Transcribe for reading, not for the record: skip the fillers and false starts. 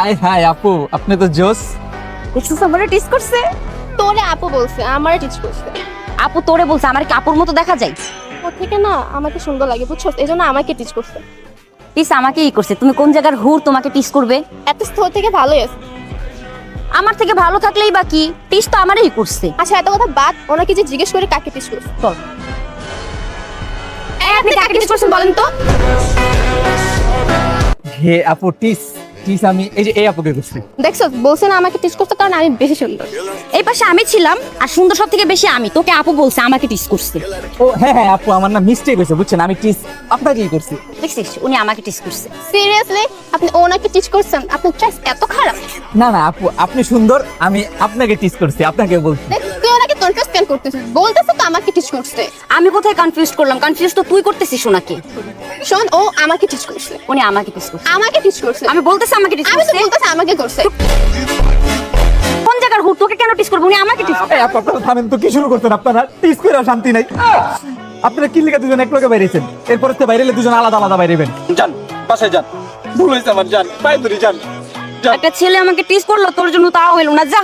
আয় হাই আপু, আপনি তো জোস। দেখছিস আমারে টিস করছে। তোরে আপু বলছে, আমারে টিচ করছে। আপু তোরে বলছে আমার কি আপুর মতো দেখা যায়? ওর থেকে না আমাকে সুন্দর লাগে, বুঝছো? এই জন্য আমাকে টিচ করছে। টিস আমাকেই করছে। তুমি কোন জায়গার হুর তোমাকে টিস করবে? এত স্থল থেকে ভালোই আছে। আমার থেকে ভালো থাকলেই বা কি, টিস তো আমারই করছে। আচ্ছা এত কথা বাদ, ওনাকে যে জিজ্ঞেস করে কাকে টিচ করছে। চল। আপনি কাকে টিচ করছেন বলেন তো? হে আপু, টিস টিস আমি এই আপুকে করছি। দেখছো, বলছে না আমাকে টিচ করতে, কারণ আমি বেশি সুন্দর। এই পাশে আমি ছিলাম আর সুন্দর সব থেকে বেশি আমি। তোকে আপু বলছে, আমাকে টিস করছে। ও হ্যাঁ হ্যাঁ আপু, আমার না মিস্টেক হয়েছে বুঝছেন, আমি টিস আপনাকেই করছি। দেখছিস উনি আমাকে টিস করছে। সিরিয়াসলি আপনি ওনাকে টিচ করছেন? আপনার চয়েস এত খারাপ? না না আপু, আপনি সুন্দর, আমি আপনাকে টিস করছি, আপনাকে বলছি। দেখ, তুই ওনাকে কনফিউজ কেন করতেছিস? বলতেছে তো আমাকে টিচ করছে। আমি কোথায় কনফিউজ করলাম? কনফিউজ তো তুই করতেছিস ওনাকে। শোন, ও আমাকে টিচ করছে। উনি আমাকে টিস করছে। আমাকে টিচ করছে। আমি বলতেছি আমাকে টিস আমি তো করছে। বলতেছি আমাকে করছে। কোন জায়গার হুর? তোকে কেন টিস করবে? উনি আমাকে টিস করছে। এই আপু, আপনারা থামেন তো, কি শুরু করতেন আপনারা? টিস করে শান্তি নাই। আপনারা কি লিখে দুজন এক লগে বাইরেছেন, এরপর থেকে বাইরে দুজন আলাদা আলাদা বাইরেবেন। যান বাসায় যান, ভুল হয়েছে আমার, যান পায়ে ধরি, যান যান। একটা ছেলে আমাকে টিস করলো, তোর জন্য তাও হইলো না। যা।